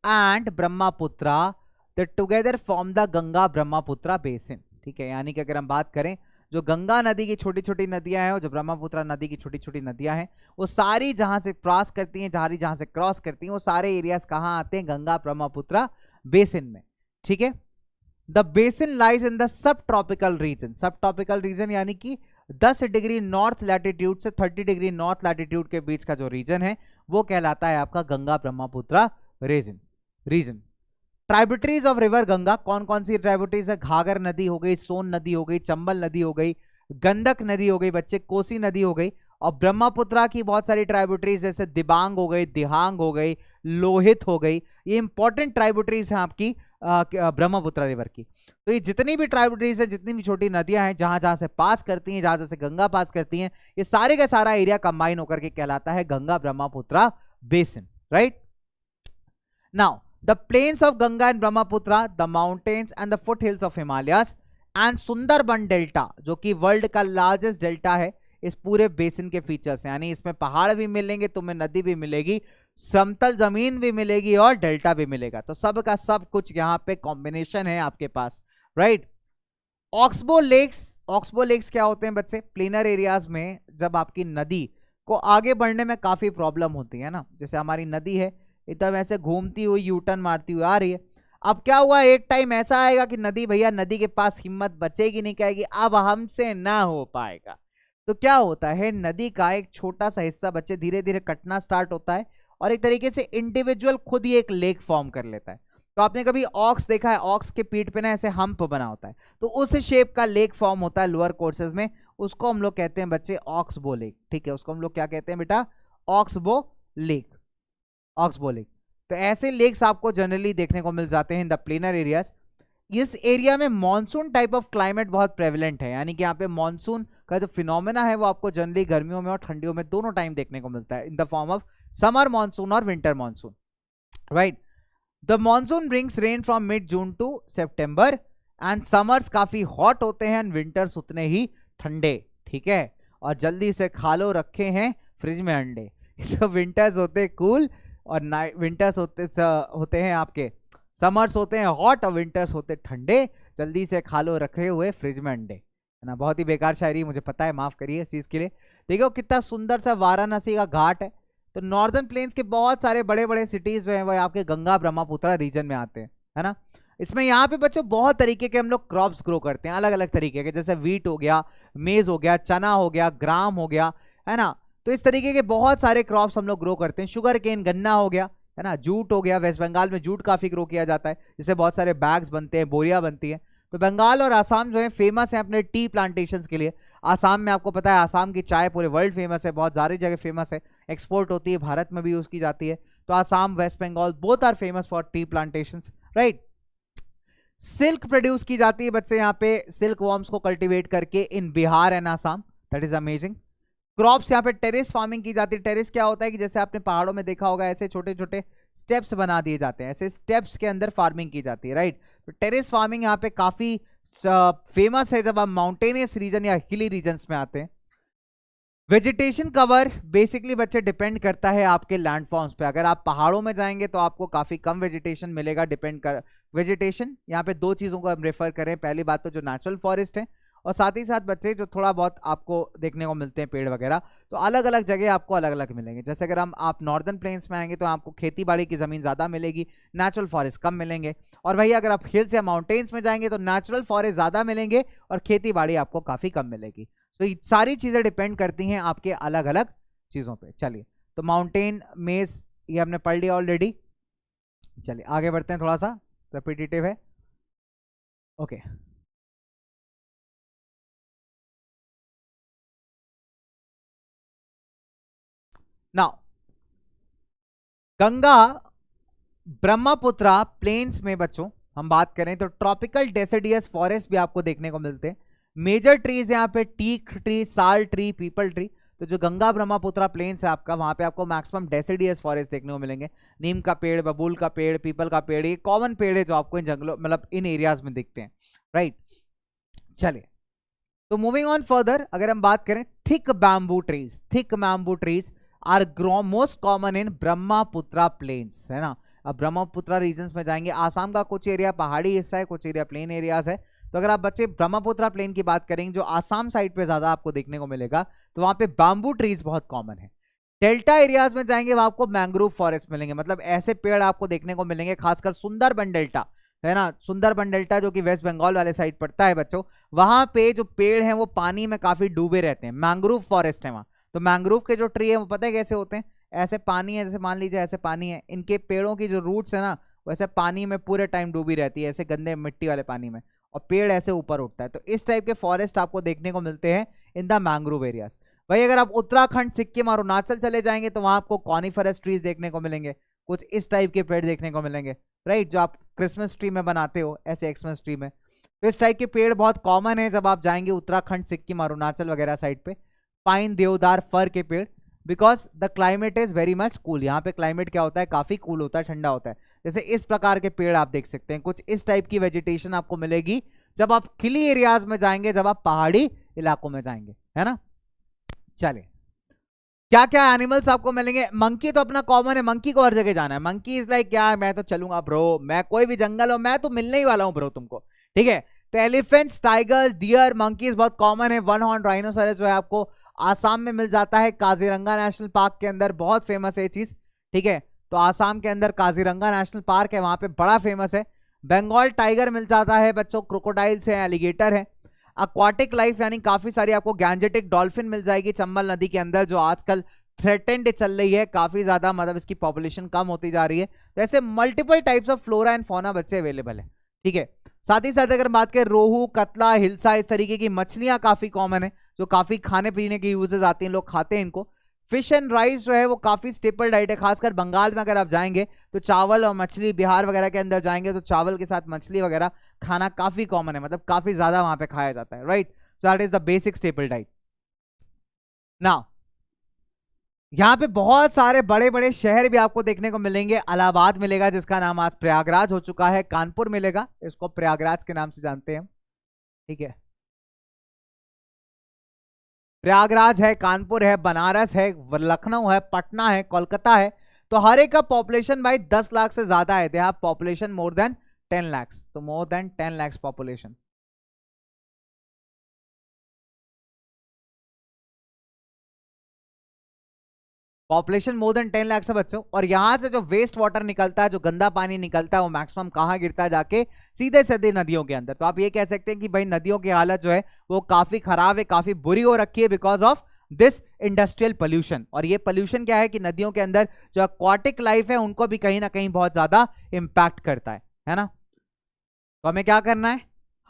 and Brahmaputra, the together form the Ganga Brahmaputra basin, ठीक है। यानी कि अगर हम बात करें, जो गंगा नदी की छोटी छोटी नदियां हैं और जो ब्रह्मपुत्रा नदी की छोटी छोटी नदियां हैं, वो सारी जहां से क्रॉस करती हैं, जहां से क्रॉस करती हैं, वो सारे एरियाज कहाँ आते हैं, गंगा ब्रह्मपुत्रा बेसिन में, ठीक है। The basin lies in the sub tropical region, सब ट्रॉपिकल रीजन यानी कि 10 डिग्री नॉर्थ लैटिट्यूड से 30 डिग्री नॉर्थ लैटिट्यूड के बीच का जो रीजन है वो कहलाता है आपका Ganga Brahmaputra region. Tributaries of river Ganga, कौन कौन सी ट्राइब्यूटरीज है, घाघर नदी हो गई, सोन नदी हो गई, चंबल नदी हो गई, गंडक नदी हो गई बच्चे, कोसी नदी हो गई, और ब्रह्मपुत्रा की बहुत सारी ट्राइब्यूटरीज जैसे दिबांग हो गई, दिहांग हो गई, लोहित हो गई, ये इंपॉर्टेंट ट्राइब्यूटरीज हैं आपकी ब्रह्मपुत्रा रिवर की। तो ये जितनी भी ट्राइब्यूटरीज है, जितनी भी छोटी नदियां हैं, जहां जहां से पास करती हैं, जहां जहां से गंगा पास करती हैं, ये सारे का सारा एरिया कंबाइन होकर के कहलाता है Ganga Brahmaputra basin, right. Now the plains of Ganga and Brahmaputra, the mountains and the foothills of Himalayas and Sundarban delta, जो कि वर्ल्ड का लार्जेस्ट डेल्टा है, इस पूरे बेसिन के फीचर्स हैं। यानी इसमें पहाड़ भी मिलेंगे, तुम्हें नदी भी मिलेगी, समतल जमीन भी मिलेगी और डेल्टा भी मिलेगा। तो सब का सब कुछ यहाँ पे कॉम्बिनेशन है आपके पास, राइट। ऑक्सबो लेक्स क्या होते हैं बच्चे, प्लेनर एरियाज में जब आपकी नदी को आगे बढ़ने में काफी प्रॉब्लम होती है ना, जैसे हमारी नदी है एकदम ऐसे घूमती हुई यूटर्न मारती हुई आ रही है। अब क्या हुआ, एक टाइम ऐसा आएगा कि नदी भैया, नदी के पास हिम्मत बचेगी नहीं, कहेगी अब हमसे ना हो पाएगा। तो क्या होता है, नदी का एक छोटा सा हिस्सा बच्चे धीरे धीरे कटना स्टार्ट होता है और एक तरीके से इंडिविजुअल खुद ही एक लेक फॉर्म कर लेता है। तो आपने कभी ऑक्स देखा है, ऑक्स के पीठ पे ना ऐसे हम्प बना होता है, तो उस शेप का लेक फॉर्म होता है लोअर कोर्सेज में, उसको हम लोग कहते हैं बच्चे ऑक्सबो लेक, ठीक है। उसको हम लोग क्या कहते हैं बेटा, ऑक्सबो लेक। तो ऐसे लेक्स आपको जनरली देखने को मिल जाते हैं इन द प्लेनर एरियाज। इस एरिया में मॉनसून टाइप ऑफ क्लाइमेट बहुत प्रेवलेंट है, यानी कि यहाँ पे मॉनसून का जो फिनोमेना है वो आपको जनरली गर्मियों में और ठंडियों में दोनों टाइम देखने को मिलता है, in the form of summer monsoon और winter monsoon, right. The monsoon brings rain from mid June to सितंबर एंड समर्स काफी हॉट होते हैं एंड विंटर्स उतने ही ठंडे, ठीक है। और जल्दी से खा लो, रखे हैं फ्रिज में अंडे। तो विंटर्स होते कूल और विंटर्स होते हैं आपके, समर्स होते हैं हॉट और विंटर्स होते ठंडे, जल्दी से खा लो रखे हुए फ्रिज में अंडे, है ना। बहुत ही बेकार शायरी मुझे पता है, माफ करिए इस चीज के लिए। देखो कितना सुंदर सा वाराणसी का घाट है। तो नॉर्दर्न प्लेन्स के बहुत सारे बड़े बड़े सिटीज जो है वो आपके गंगा ब्रह्मपुत्रा रीजन में आते हैं, है ना। इसमें यहाँ पे बच्चों बहुत तरीके के हम लोग क्रॉप्स ग्रो करते हैं, अलग अलग तरीके के, जैसे वीट हो गया, मेज हो गया, चना हो गया, ग्राम हो गया, है ना। तो इस तरीके के बहुत सारे क्रॉप्स हम लोग ग्रो करते हैं। शुगर केन, गन्ना हो गया, है ना। जूट हो गया, वेस्ट बंगाल में जूट काफी ग्रो किया जाता है, जिससे बहुत सारे बैग्स बनते हैं, बोरियां बनती हैं। तो बंगाल और आसाम जो है फेमस है अपने टी प्लांटेशंस के लिए। आसाम में आपको पता है आसाम की चाय पूरे वर्ल्ड फेमस है, बहुत सारी जगह फेमस है, एक्सपोर्ट होती है, भारत में भी यूज की जाती है। तो Assam, West Bengal both are famous for tea plantations, right. Silk produce की जाती है बच्चे यहाँ पे, सिल्क वॉर्म्स को कल्टीवेट करके in Bihar and Assam, that is amazing. Crops यहाँ पे टेरेस फार्मिंग की जाती है। टेरेस क्या होता है कि जैसे आपने पहाड़ों में देखा होगा ऐसे छोटे छोटे स्टेप्स बना दिए जाते हैं, ऐसे स्टेप्स के अंदर फार्मिंग की जाती है, राइट। तो टेरेस फार्मिंग यहाँ पे काफी फेमस है जब आप माउंटेनियस रीजन या हिली रीजन्स में आते हैं। वेजिटेशन कवर बेसिकली बच्चे डिपेंड करता है आपके लैंडफॉर्म्स पे। अगर आप पहाड़ों में जाएंगे तो आपको काफी कम वेजिटेशन मिलेगा, डिपेंड कर वेजिटेशन। यहाँ पे दो चीजों को हम रेफर करें, पहली बात तो जो नेचुरल फॉरेस्ट है, और साथ ही साथ बच्चे जो थोड़ा बहुत आपको देखने को मिलते हैं पेड़ वगैरह, तो अलग अलग जगह आपको अलग अलग मिलेंगे। जैसे अगर आप नॉर्दर्न प्लेन्स में आएंगे तो आपको खेती बाड़ी की जमीन ज्यादा मिलेगी, नेचुरल फॉरेस्ट कम मिलेंगे। और वही अगर आप हिल्स या माउंटेन्स में जाएंगे तो नेचुरल फॉरेस्ट ज्यादा मिलेंगे और खेती बाड़ी आपको काफी कम मिलेगी। तो ये सारी चीजें डिपेंड करती हैं आपके अलग अलग चीजों पे। चलिए, तो माउंटेन मेज ये हमने पढ़ लिया ऑलरेडी। चलिए आगे बढ़ते हैं, थोड़ा सा रिपीटेटिव है, okay. Now Ganga Brahmaputra plains में बच्चों हम बात करें तो ट्रॉपिकल डेसिडियस फॉरेस्ट भी आपको देखने को मिलते हैं। मेजर ट्रीज यहाँ पे टीक ट्री, साल ट्री, पीपल ट्री। तो जो गंगा ब्रह्मपुत्रा प्लेन्स है आपका, वहां पे आपको मैक्सिमम डेसिडियस फॉरेस्ट देखने को मिलेंगे। नीम का पेड़, बबूल का पेड़, पीपल का पेड़, ये कॉमन पेड़ है जो आपको इन जंगलों मतलब इन एरियाज में दिखते हैं, राइट। चलिए, तो मूविंग ऑन फर्दर, अगर हम बात करें thick bamboo trees are grow most common in Brahmaputra plains, है ना। अब ब्रह्मपुत्रा रीजन्स में जाएंगे, आसाम का कुछ एरिया पहाड़ी हिस्सा है, कुछ एरिया प्लेन एरियाज है। तो अगर आप बच्चे ब्रह्मपुत्रा प्लेन की बात करेंगे, जो आसाम साइड पे ज्यादा आपको देखने को मिलेगा, तो वहां पे बैम्बू ट्रीज बहुत कॉमन है। डेल्टा एरियाज में जाएंगे वहां आपको मैंग्रोव फॉरेस्ट मिलेंगे, मतलब ऐसे पेड़ आपको देखने को मिलेंगे, खासकर सुंदरबन डेल्टा, है ना। सुंदरबन डेल्टा जो कि वेस्ट बंगाल वाले साइड पड़ता है बच्चों, वहां पे जो पेड़ हैं वो पानी में काफी डूबे रहते हैं, मैंग्रोव फॉरेस्ट है वहां। तो मैंग्रोव के जो ट्री है वो पता है कैसे होते हैं, ऐसे पानी है, जैसे मान लीजिए ऐसे पानी है, इनके पेड़ों की जो रूट्स है ना वैसे पानी में पूरे टाइम डूबी रहती है, ऐसे गंदे मिट्टी वाले पानी में, और पेड़ ऐसे ऊपर उठता है। तो इस टाइप के फॉरेस्ट आपको देखने को मिलते हैं इन द मैंग्रोव एरियाज। वही अगर आप उत्तराखंड, सिक्किम और अरुणाचल चले जाएंगे तो वहां आपको कॉनिफरस ट्रीज देखने को मिलेंगे, कुछ इस टाइप के पेड़ देखने को मिलेंगे, राइट, जो आप क्रिसमस ट्री में बनाते हो ऐसे एक्समस ट्री में। तो इस टाइप के पेड़ बहुत कॉमन है जब आप जाएंगे उत्तराखंड, सिक्किम, अरुणाचल वगैरह साइड पे। पाइन, देवदार, फर के पेड़, because the climate is very much cool. यहाँ पे क्लाइमेट क्या होता है, काफी कूल होता है, ठंडा होता है। जैसे इस प्रकार के पेड़ आप देख सकते हैं, कुछ इस टाइप की वेजिटेशन आपको मिलेगी जब आप खिली एरियाज में जाएंगे, जब आप पहाड़ी इलाकों में जाएंगे, है ना। चलिए, क्या क्या एनिमल्स आपको मिलेंगे। मंकी तो अपना कॉमन है, मंकी को हर जगह जाना है। मंकी इज लाइक क्या, मैं तो चलूंगा ब्रो, मैं कोई भी जंगल हो मैं तो मिलने ही वाला हूं ब्रो तुमको, ठीक है। तो एलिफेंट्स, टाइगर्स, डियर, मंकीज बहुत कॉमन है। वन हॉर्न राइनोसोरस जो है आपको आसाम में मिल जाता है, काजीरंगा नेशनल पार्क के अंदर, बहुत फेमस है ये चीज, ठीक है। तो आसाम के अंदर काजीरंगा नेशनल पार्क है, वहां पे बड़ा फेमस है। बंगाल टाइगर मिल जाता है बच्चों, क्रोकोडाइल्स है, एलिगेटर है। अक्वाटिक लाइफ यानी काफी सारी आपको गैंजेटिक डॉल्फिन मिल जाएगी चंबल नदी के अंदर, जो आजकल थ्रेटेंड चल रही है काफी ज्यादा, मतलब इसकी पॉपुलेशन कम होती जा रही है। तो ऐसे multiple types of flora and fauna बच्चे अवेलेबल है, ठीक है। साथ ही साथ अगर बात करें रोहू, कतला, हिल्सा, इस तरीके की मछलियां काफी कॉमन है, जो काफी खाने पीने के यूजेस आती हैं, लोग खाते हैं इनको। फिश एंड राइस जो है वो काफी स्टेपल डाइट है, खासकर बंगाल में अगर आप जाएंगे तो चावल और मछली, बिहार वगैरह के अंदर जाएंगे तो चावल के साथ मछली वगैरह खाना काफी कॉमन है, मतलब काफी ज्यादा वहां पे खाया जाता है, right. So that is the basic staple diet. Now यहाँ पे बहुत सारे बड़े बड़े शहर भी आपको देखने को मिलेंगे। इलाहाबाद मिलेगा जिसका नाम आज प्रयागराज हो चुका है, कानपुर मिलेगा, इसको प्रयागराज के नाम से जानते हैं हम, ठीक है। प्रयागराज है, कानपुर है, बनारस है, लखनऊ है, पटना है, कोलकाता है। तो हर एक का पॉपुलेशन भाई 10 लाख से ज्यादा है, they have population more than 10 lakhs, तो more than 10 lakhs population. Population more than 10 lakhs है बच्चों। और यहां से जो वेस्ट वाटर निकलता है, जो गंदा पानी निकलता है, वो मैक्सिमम कहां गिरता है, जाके सीधे सीधे नदियों के अंदर। तो आप ये कह सकते हैं कि भाई नदियों की हालत जो है वो काफी खराब है, काफी बुरी हो रखी है because of this industrial pollution. और ये पोल्यूशन क्या है कि नदियों के अंदर जो एक्वाटिक लाइफ है उनको भी कहीं ना कहीं बहुत ज्यादा इंपैक्ट करता है ना। तो हमें क्या करना है,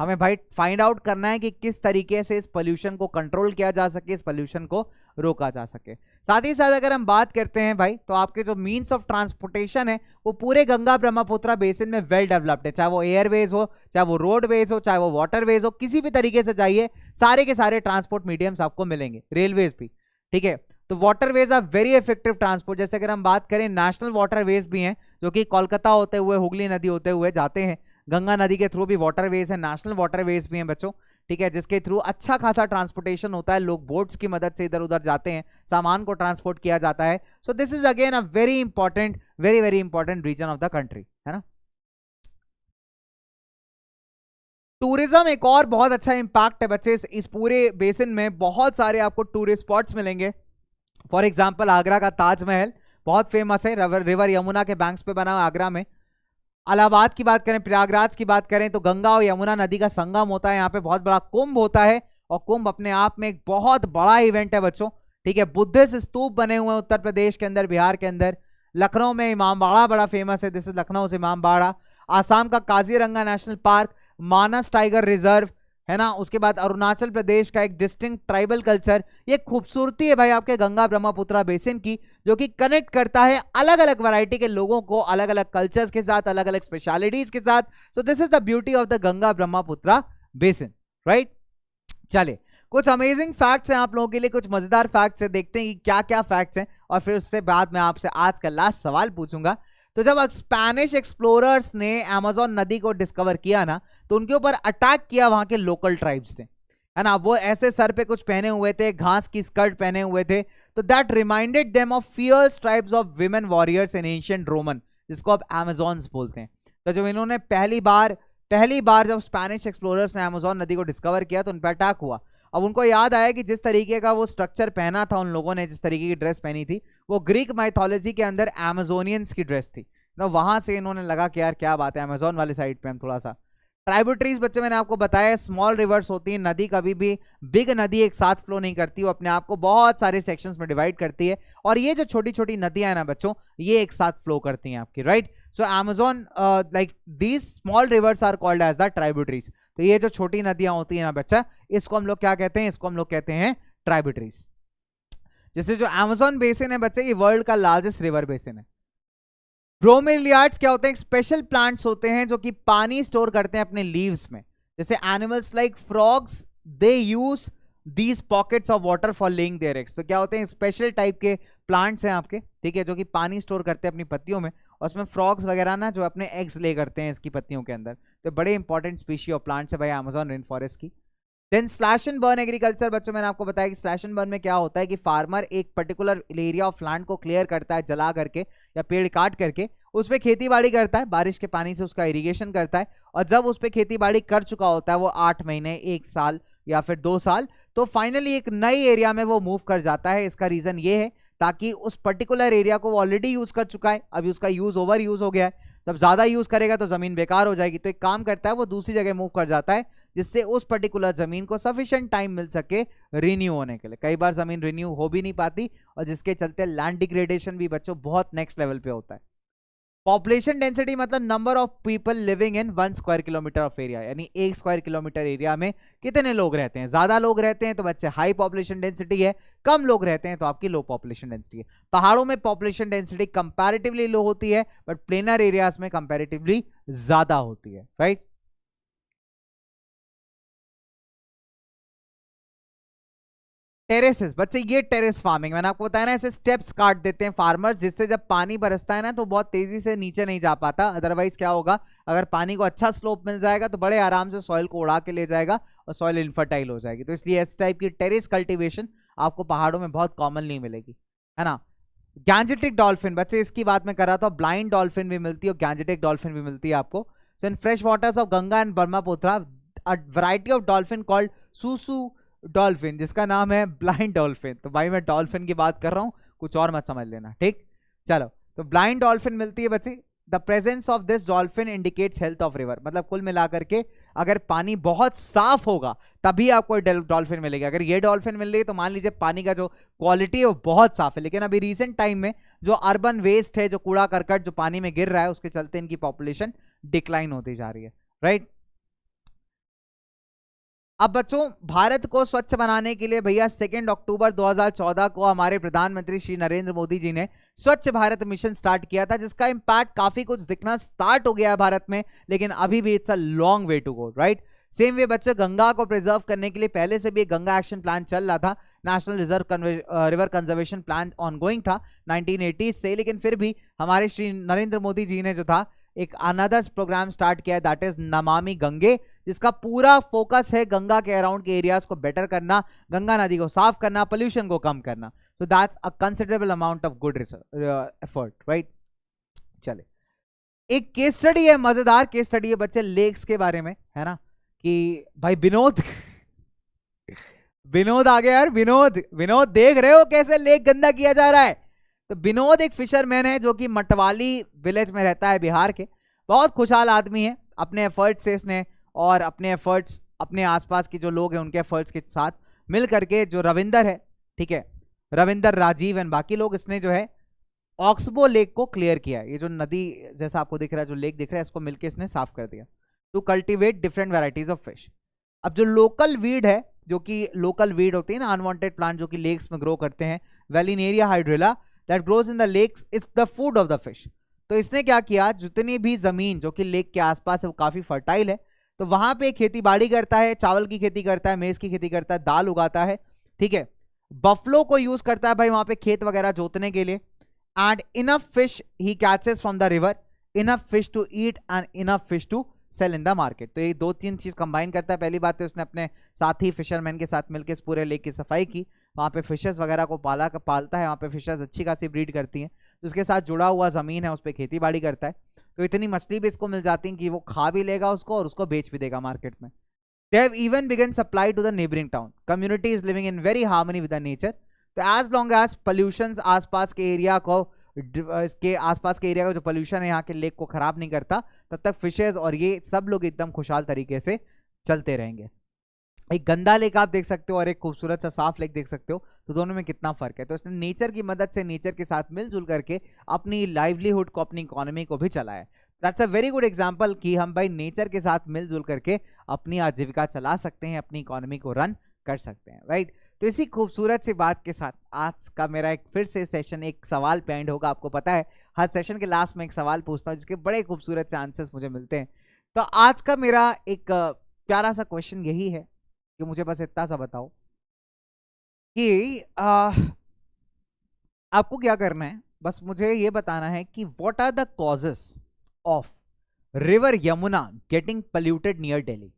हमें भाई फाइंड आउट करना है कि किस तरीके से इस पोल्यूशन को कंट्रोल किया जा सके, इस पोल्यूशन को रोका जा सके। साथ ही साथ अगर हम बात करते हैं भाई, तो आपके जो मीन्स ऑफ ट्रांसपोर्टेशन है वो पूरे गंगा ब्रह्मपुत्र बेसिन में वेल डेवलप्ड है, चाहे वो एयरवेज हो, चाहे वो रोडवेज हो, चाहे वो वाटरवेज हो, किसी भी तरीके से जाइए सारे के सारे ट्रांसपोर्ट मीडियम्स आपको मिलेंगे, रेलवेज भी, ठीक है। तो waterways are very effective transport. जैसे अगर हम बात करें नेशनल वाटरवेज भी हैं जो कि कोलकाता होते हुए हुगली नदी होते हुए जाते हैं, गंगा नदी के थ्रू भी वाटरवेज है, नेशनल वाटरवेज भी हैं बच्चों, ठीक है, जिसके थ्रू अच्छा खासा ट्रांसपोर्टेशन होता है, लोग बोट्स की मदद से इधर उधर जाते हैं, सामान को ट्रांसपोर्ट किया जाता है। So this is again a very important, very very important region of the country, है ना। टूरिज्म एक और बहुत अच्छा इंपैक्ट है बच्चे, इस पूरे बेसिन में बहुत सारे आपको टूरिस्ट स्पॉट्स मिलेंगे। फॉर एग्जाम्पल आगरा का ताजमहल बहुत फेमस है, रिवर यमुना के बैंक्स पे बना हुआ आगरा में। इलाहाबाद की बात करें, प्रयागराज की बात करें, तो गंगा और यमुना नदी का संगम होता है, यहाँ पे बहुत बड़ा कुंभ होता है, और कुंभ अपने आप में एक बहुत बड़ा इवेंट है बच्चों, ठीक है। बुद्धिस्ट स्तूप बने हुए हैं उत्तर प्रदेश के अंदर, बिहार के अंदर। लखनऊ में इमामबाड़ा बड़ा फेमस है, दिस इज लखनऊ से इमामबाड़ा। आसाम का काजीरंगा नेशनल पार्क, मानस टाइगर रिजर्व, है ना। उसके बाद अरुणाचल प्रदेश का एक डिस्टिंक्ट ट्राइबल कल्चर। ये खूबसूरती है भाई आपके गंगा ब्रह्मपुत्र बेसिन की, जो कि कनेक्ट करता है अलग अलग वैरायटी के लोगों को अलग अलग कल्चर्स के साथ, अलग अलग स्पेशलिटीज के साथ। सो this is the beauty of the Ganga Brahmaputra basin, right. चलिए कुछ अमेजिंग फैक्ट्स हैं आप लोगों के लिए, कुछ मजेदार फैक्ट्स हैं, देखते हैं कि क्या क्या फैक्ट्स हैं, और फिर उससे बाद मैं आपसे आज का लास्ट सवाल पूछूंगा। तो जब स्पेनिश एक्सप्लोरर्स ने अमेज़न नदी को डिस्कवर किया ना, तो उनके ऊपर अटैक किया वहां के लोकल ट्राइब्स ने, है ना। वो ऐसे सर पे कुछ पहने हुए थे, घास की स्कर्ट पहने हुए थे, तो that reminded them of fierce tribes of women warriors in ancient Roman, जिसको आप अमेज़न्स बोलते हैं। तो जब इन्होंने पहली बार जब स्पेनिश एक्सप्लोरर्स ने अमेज़न नदी को डिस्कवर किया तो उन पर अटैक हुआ। अब उनको याद आया कि जिस तरीके का वो स्ट्रक्चर पहना था उन लोगों ने, जिस तरीके की ड्रेस पहनी थी, वो ग्रीक माइथोलॉजी के अंदर अमेज़ोनियंस की ड्रेस थी। तो वहां से इन्होंने लगा कि यार क्या बात है, अमेज़न वाली साइड पे हम थोड़ा सा। ट्राइब्यूटरीज बच्चे मैंने आपको बताया स्मॉल रिवर्स होती है, नदी कभी भी बिग नदी एक साथ फ्लो नहीं करती, वो अपने आप को बहुत सारे सेक्शंस में डिवाइड करती है, और ये जो छोटी छोटी नदियां हैं ना बच्चों, ये एक साथ फ्लो करती हैं आपकी, right. So Amazon like these small rivers are called as the tributaries. तो ये जो छोटी नदियां होती है ना बच्चा, इसको हम लोग क्या कहते हैं, इसको हम लोग कहते हैं ट्राइब्यूटरीज। जैसे जो अमेज़न बेसिन है बच्चे, ये वर्ल्ड का लार्जेस्ट रिवर बेसिन है। ब्रोमेलियार्ड्स क्या होते हैं, स्पेशल प्लांट्स होते हैं जो कि पानी स्टोर करते हैं अपने लीव्स में। जैसे animals like frogs, they use these pockets of water for laying their eggs. तो क्या होते हैं, स्पेशल टाइप के प्लांट्स हैं आपके, ठीक है, जो कि पानी स्टोर करते हैं अपनी पत्तियों में, और उसमें फ्रॉग्स वगैरह ना जो अपने एग्स ले करते हैं इसकी पत्तियों के अंदर। तो बड़े इंपॉर्टेंट स्पीशी ऑफ प्लांट्स है भाई अमेज़न रेन फॉरेस्ट की। Then slash and burn agriculture बच्चों, मैंने आपको बताया कि स्लैश एंड बर्न में क्या होता है कि फार्मर एक पर्टिकुलर एरिया ऑफ लैंड को क्लियर करता है जला करके या पेड़ काट करके, उसपे खेती बाड़ी करता है, बारिश के पानी से उसका इरिगेशन करता है, और जब उस पे खेती बाड़ी कर चुका होता है वो 8 महीने, 1 साल या फिर 2 साल, तो फाइनली एक नई एरिया में वो मूव कर जाता है। इसका रीजन ये है ताकि उस पर्टिकुलर एरिया को वो ऑलरेडी यूज कर चुका है, अभी उसका यूज ओवर यूज हो गया है, जब ज्यादा यूज करेगा तो जमीन बेकार हो जाएगी, तो एक काम करता है वो दूसरी जगह मूव कर जाता है, जिससे उस पर्टिकुलर जमीन को सफिशिएंट टाइम मिल सके रिन्यू होने के लिए। कई बार जमीन रिन्यू हो भी नहीं पाती, और जिसके चलते लैंड डिग्रेडेशन भी बच्चों बहुत नेक्स्ट लेवल पे होता है। पॉपुलेशन डेंसिटी मतलब number of people living in 1 square kilometre of area, यानी 1 स्क्वायर किलोमीटर एरिया में कितने लोग रहते हैं। ज्यादा लोग रहते हैं तो बच्चे हाई पॉपुलेशन डेंसिटी है, कम लोग रहते हैं तो आपकी लो पॉपुलेशन डेंसिटी है। पहाड़ों में पॉपुलेशन डेंसिटी कंपैरेटिवली लो होती है, बट प्लेनर एरियाज में कंपैरेटिवली ज्यादा होती है, राइट। टेरेसेस बच्चे, ये टेरेस फार्मिंग मैंने आपको बताया ना, ऐसे स्टेप्स काट देते हैं फार्मर, जिससे जब पानी बरसता है ना तो बहुत तेजी से नीचे नहीं जा पाता। अदरवाइज क्या होगा, अगर पानी को अच्छा स्लोप मिल जाएगा तो बड़े आराम से सॉइल को उड़ा के ले जाएगा और सॉइल इनफर्टाइल हो जाएगी। तो इसलिए इस टाइप की टेरेस कल्टीवेशन आपको पहाड़ों में बहुत कॉमन नहीं मिलेगी, है ना। गैंजेटिक डॉल्फिन बच्चे, इसकी बात मैं कर रहा था, ब्लाइंड डॉल्फिन भी मिलती है और गैंजेटिक डॉल्फिन भी मिलती है आपको। So in fresh waters of Ganga and Brahmaputra a variety of dolphin called susu dolphin, जिसका नाम है ब्लाइंड डॉल्फिन। तो भाई मैं डॉल्फिन की बात कर रहा हूं, कुछ और मत समझ लेना, ठीक। चलो, तो ब्लाइंड डॉल्फिन मिलती है बच्चे, the presence of this dolphin indicates health of river, मतलब कुल मिलाकर के अगर पानी बहुत साफ होगा तभी आपको डॉल्फिन मिलेगी। अगर ये डॉल्फिन मिल रही है तो मान लीजिए पानी का जो क्वालिटी है वो बहुत साफ है। लेकिन अभी रिसेंट टाइम में जो अर्बन वेस्ट है, जो कूड़ा करकट जो पानी में गिर रहा है, उसके चलते इनकी पॉपुलेशन डिक्लाइन होती जा रही है, राइट। अब बच्चों, भारत को स्वच्छ बनाने के लिए भैया 2 अक्टूबर 2014 को हमारे प्रधानमंत्री श्री नरेंद्र मोदी जी ने स्वच्छ भारत मिशन स्टार्ट किया था, जिसका इंपैक्ट काफी कुछ दिखना स्टार्ट हो गया है भारत में, लेकिन अभी भी it's a long way to go, right. Same way बच्चों, गंगा को प्रिजर्व करने के लिए पहले से भी एक गंगा एक्शन प्लान चल रहा था, national river conservation plan ongoing था 1980 से, लेकिन फिर भी हमारे श्री नरेंद्र मोदी जी ने जो था एक अनदर प्रोग्राम स्टार्ट किया, दैट इज नमामि गंगे, जिसका पूरा फोकस है गंगा के अराउंड के एरियाज को बेटर करना, गंगा नदी को साफ करना, पोल्यूशन को कम करना। So that's a considerable amount of good effort, right. चले, एक केस स्टडी है, मजेदार केस स्टडी है बच्चे लेक्स के बारे में, है ना, कि भाई विनोद विनोद आ गया यार, विनोद देख रहे हो कैसे लेक गंदा किया जा रहा है। तो विनोद एक फिशरमैन है जो कि मटवाली विलेज में रहता है, बिहार के, बहुत खुशहाल आदमी है। अपने एफर्ट्स से इसने और अपने एफर्ट्स, अपने आसपास के जो लोग हैं उनके एफर्ट्स के साथ मिल करके, जो रविंदर है, ठीक है, रविंदर, राजीव एंड बाकी लोग, इसने जो है ऑक्सबो लेक को क्लियर किया। ये जो नदी जैसा आपको दिख रहा है, जो लेक दिख रहा है, इसको मिलकर इसने साफ कर दिया to cultivate different varieties of fish. अब जो लोकल वीड है, जो कि लोकल वीड होती है ना, अनवांटेड प्लांट जो कि लेक्स में ग्रो करते हैं, vallisneria hydrilla, that grows in the lakes, it's the food of the fish. तो इसने क्या किया, जितनी भी जमीन जो कि लेक के आसपास है वो काफी फर्टाइल है, तो वहां पे खेती बाड़ी करता है, चावल की खेती करता है, मेज की खेती करता है, दाल उगाता है, ठीक है, बफलो को यूज करता है भाई वहां पे खेत वगैरह जोतने के लिए, एंड इनफ फिश ही catches from the river, enough fish to eat and enough fish to sell in the market. तो ये 2-3 चीज कंबाइन करता है। पहली बात है, उसने अपने साथी फिशरमैन के साथ मिलकर इस पूरे लेक की सफाई की, वहाँ पे फिशेस वगैरह को पालता है, वहाँ पे फिशेस अच्छी खासी ब्रीड करती हैं, तो उसके साथ जुड़ा हुआ ज़मीन है, उस पर खेती बाड़ी करता है, तो इतनी मछली भी इसको मिल जाती है कि वो खा भी लेगा उसको और उसको बेच भी देगा मार्केट में। They have even begun supply to the neighbouring town, community is living in very harmony with the nature. तो एज लॉन्ग एज पॉल्यूशन आसपास के एरिया को, इसके आसपास के एरिया का जो पोल्यूशन है यहाँ के लेक को खराब नहीं करता, तब तक फिशेज और ये सब लोग एकदम खुशहाल तरीके से चलते रहेंगे। एक गंदा लेक आप देख सकते हो और एक खूबसूरत सा साफ लेक देख सकते हो, तो दोनों में कितना फर्क है। तो इसने नेचर की मदद से, नेचर के साथ मिलजुल करके अपनी लाइवलीहुड को, अपनी इकोनॉमी को भी चलाया। That's a very good example कि हम भाई नेचर के साथ मिलजुल करके अपनी आजीविका चला सकते हैं, अपनी इकोनॉमी को रन कर सकते हैं, राइट। तो इसी खूबसूरत सी बात के साथ आज का मेरा एक फिर से सेशन एक सवाल पे एंड होगा। आपको पता है हर सेशन के लास्ट में एक सवाल पूछता हूँ जिसके बड़े खूबसूरत से आंसर्स मुझे मिलते हैं। तो आज का मेरा एक प्यारा सा क्वेश्चन यही है कि मुझे बस इतना सा बताओ कि आपको क्या करना है, बस मुझे ये बताना है कि what are the causes of river Yamuna getting polluted near Delhi.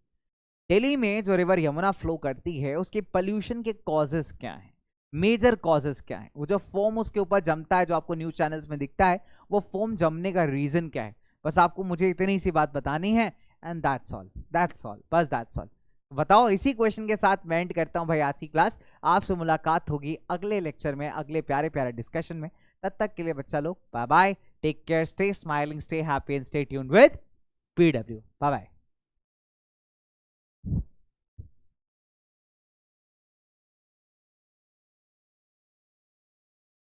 Delhi में जो रिवर यमुना फ्लो करती है उसके पोल्यूशन के कॉजेस क्या हैं, मेजर कॉजेस क्या है, वो जो फोम उसके ऊपर जमता है जो आपको न्यूज चैनल्स में दिखता है, वो फोम जमने का रीजन क्या है, बस आपको मुझे इतनी सी बात बतानी है एंड दैट्स ऑल, बस दैट्स ऑल। बताओ, इसी क्वेश्चन के साथ मैं एंड करता हूं भाई आज की क्लास। आपसे मुलाकात होगी अगले लेक्चर में, अगले प्यारे प्यारे डिस्कशन में। तब तक के लिए बच्चा लोग bye bye, take care, stay smiling, stay happy and stay tuned with PW। Bye bye.